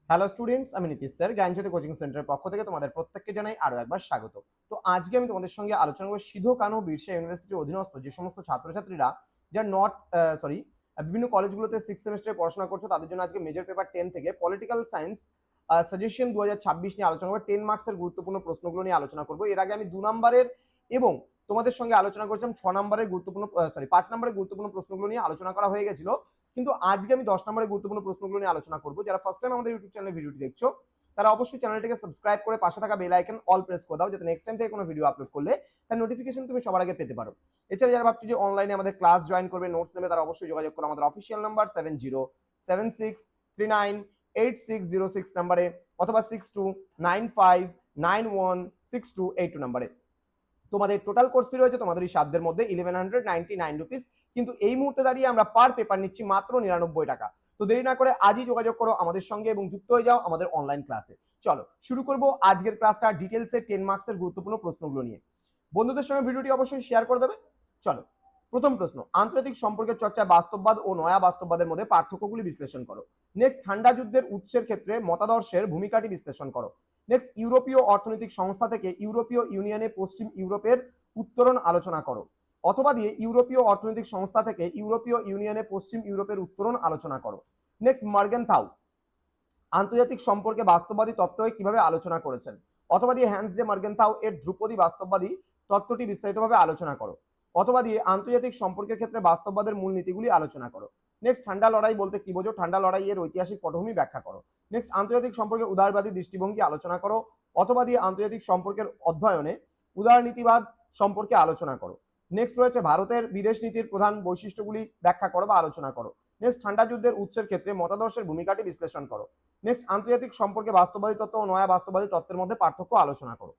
Hello students, আমি Nitish sir জ্ঞানজ্যোতি coaching সেন্টারের পক্ষ থেকে তোমাদের প্রত্যেককে জানাই আরো একবার স্বাগত। তো আজকে আমি তোমাদের সঙ্গে আলোচনা করব সিধু কানু বিরসা ইউনিভার্সিটির অধীনস্থ যে সমস্ত ছাত্রছাত্রীরা যারা বিভিন্ন কলেজগুলোতে 6 সেমেস্টারে পড়াশোনা করছো তাদের জন্য আজকে মেজর পেপার 10 থেকে পলিটিক্যাল সায়েন্স সাজেশন 2026 নিয়ে আলোচনা করব। 10 মার্কসের গুরুত্বপূর্ণ প্রশ্নগুলো নিয়ে আলোচনা করব। এর আগে আমি 2 নম্বরের এবং তোমাদের সঙ্গে আলোচনা করেছিলাম 6 নম্বরের গুরুত্বপূর্ণ 5 নম্বরের গুরুত্বপূর্ণ প্রশ্নগুলো নিয়ে আলোচনা করা হয়ে গেছিল। কিন্তু আজকে আমি 10 নম্বরের গুরুত্বপূর্ণ প্রশ্নগুলো নিয়ে আলোচনা করব। যারা ফার্স্ট টাইম আমাদের ইউটিউব চ্যানেলে ভিডিওটি দেখছো তারা অবশ্যই চ্যানেলটিকে সাবস্ক্রাইব করে পাশে থাকা বেল আইকন অল প্রেস করে দাও, যাতে নেক্সট টাইম থেকে কোনো ভিডিও আপলোড করলে তার নোটিফিকেশন তুমি সবার আগে পেতে পারো। এছাড়া যারা ভাবছো যে অনলাইনে আমাদের ক্লাস জয়েন করবে, নোটস নেবে, তারা অবশ্যই যোগাযোগ করো আমাদের অফিসিয়াল নাম্বার 7076398606 নাম্বারে অথবা 6295916282 নাম্বারে। তোমাদের টোটাল কোর্স ফি রয়েছে তোমাদের এই সাধ্যের মধ্যে 1199 রুপিস, কিন্তু এই মুহূর্তে দাঁড়িয়ে আমরা পার পেপার নিচ্ছি মাত্র 99 টাকা। তো দেরি না করে আজই যোগাযোগ করো আমাদের সঙ্গে এবং যুক্ত হয়ে যাও আমাদের অনলাইন ক্লাসে। চলো শুরু করব আজকের ক্লাসটা ডিটেলসে 10 মার্কসের গুরুত্বপূর্ণ প্রশ্নগুলো নিয়ে। বন্ধুদের সঙ্গে ভিডিওটি অবশ্যই শেয়ার করে দেবে। চলো, প্রথম প্রশ্ন, আন্তর্জাতিক সম্পর্কের চর্চায় বাস্তববাদ ও নয়া বাস্তববাদের মধ্যে পার্থক্যগুলি বিশ্লেষণ করো। নেক্সট, ঠান্ডা যুদ্ধের উৎসের ক্ষেত্রে মতাদর্শের ভূমিকাটি বিশ্লেষণ করো। নেক্সট, ইউরোপীয় অর্থনৈতিক সংস্থা থেকে ইউরোপীয় ইউনিয়নে পশ্চিম ইউরোপের উত্তরণ আলোচনা করো। অথবা দিয়ে ইউরোপীয় অর্থনৈতিক সংস্থা থেকে ইউরোপীয় ইউনিয়নে পশ্চিম ইউরোপের উত্তরণ আলোচনা করো। নেক্সট, মার্গেনথাউ আন্তর্জাতিক সম্পর্কে বাস্তববাদী তত্ত্বকে কিভাবে আলোচনা করেছেন। অথবা দিয়ে হ্যান্স জে মার্গেনথাউ এর ধ্রুপদী বাস্তববাদী তত্ত্বটি বিস্তারিতভাবে আলোচনা করো। অথবা দিয়ে আন্তর্জাতিক সম্পর্কের ক্ষেত্রে বাস্তববাদের মূল নীতিগুলি আলোচনা করো। নেক্সট, ঠান্ডা লড়াই বলতে কি বোঝো, ঠান্ডা লড়াইয়ের ঐতিহাসিক পটভূমি ব্যাখ্যা করো। নেক্সট, আন্তর্জাতিক সম্পর্কে উদারবাদী দৃষ্টিভঙ্গি আলোচনা করো। অথবা দিয়ে আন্তর্জাতিক সম্পর্কের অধ্যয়নে উদারনীতিবাদ সম্পর্কে আলোচনা করো। নেক্সট রয়েছে ভারতের বিদেশ নীতির প্রধান বৈশিষ্ট্যগুলি ব্যাখ্যা করো বা আলোচনা করো। নেক্সট, ঠান্ডা যুদ্ধের উৎসের ক্ষেত্রে মতাদর্শের ভূমিকাটি বিশ্লেষণ করো। নেক্সট, আন্তর্জাতিক সম্পর্কে বাস্তববাদী তত্ত্ব ও নয়া বাস্তববাদী তত্ত্বের মধ্যে পার্থক্য আলোচনা করো।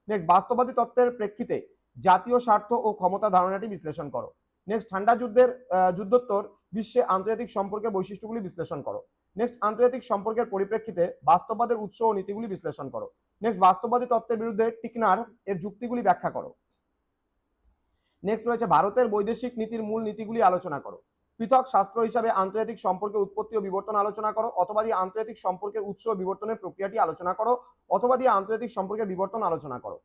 নেক্সট, বাস্তববাদী তত্ত্বের প্রেক্ষিতে জাতীয় স্বার্থ ও ক্ষমতা ধারণাটি বিশ্লেষণ করো। নেক্সট, ঠান্ডা যুদ্ধের যুদ্ধোত্তর বিশ্বে আন্তর্জাতিক সম্পর্কের বৈশিষ্ট্যগুলি বিশ্লেষণ করো। নেক্সট, আন্তর্জাতিক সম্পর্কের পরিপ্রেক্ষিতে বাস্তববাদের উৎস ও নীতিগুলি বিশ্লেষণ করো। নেক্সট, বাস্তববাদী তত্ত্বের বিরুদ্ধে টিকনার এর যুক্তিগুলি ব্যাখ্যা করো। নেক্সট রয়েছে ভারতের বৈদেশিক নীতির মূল নীতিগুলি আলোচনা করো। পৃথক শাস্ত্র হিসাবে আন্তর্জাতিক সম্পর্কের উৎপত্তি ও বিবর্তন আলোচনা করো। অথবা দিয়ে আন্তর্জাতিক সম্পর্কের উৎস ও বিবর্তনের প্রক্রিয়াটি আলোচনা করো। অথবা দিয়ে আন্তর্জাতিক সম্পর্কের বিবর্তন আলোচনা করো।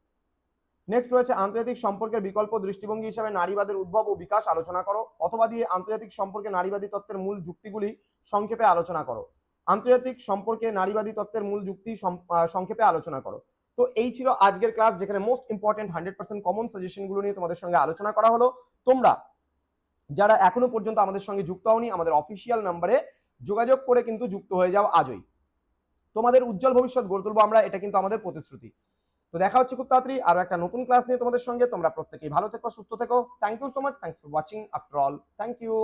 নেক্সট রয়েছে আন্তর্জাতিক সম্পর্কের বিকল্প দৃষ্টিভঙ্গি হিসাবে নারীবাদের উদ্ভব ও বিকাশ আলোচনা করো। অথবা দিয়ে আন্তর্জাতিক সম্পর্কে নারীবাদী তত্ত্বের মূল যুক্তিগুলি সংক্ষেপে আলোচনা করো। আন্তর্জাতিক সম্পর্কে নারীবাদী তত্ত্বের মূল যুক্তি সংক্ষেপে আলোচনা করো। তো এই ছিল আজকের ক্লাস, যেখানে মোস্ট ইম্পর্টেন্ট 100% কমন সাজেশনগুলো নিয়ে তোমাদের সঙ্গে আলোচনা করা হলো। তোমরা যারা এখনো পর্যন্ত আমাদের সঙ্গে যুক্ত হওনি, আমাদের অফিসিয়াল নাম্বারে যোগাযোগ করে কিন্তু যুক্ত হয়ে যাও আজই। তোমাদের উজ্জ্বল ভবিষ্যৎ গড়ে তুলবো আমরা, এটা কিন্তু আমাদের প্রতিশ্রুতি। তো দেখা হচ্ছে খুব তাড়াতাড়ি আরো একটা নতুন ক্লাস নিয়ে তোমাদের সঙ্গে। তোমরা প্রত্যেকেই ভালো থেকো, সুস্থ থেকো। Thank you so much, thanks for watching after all, thank you.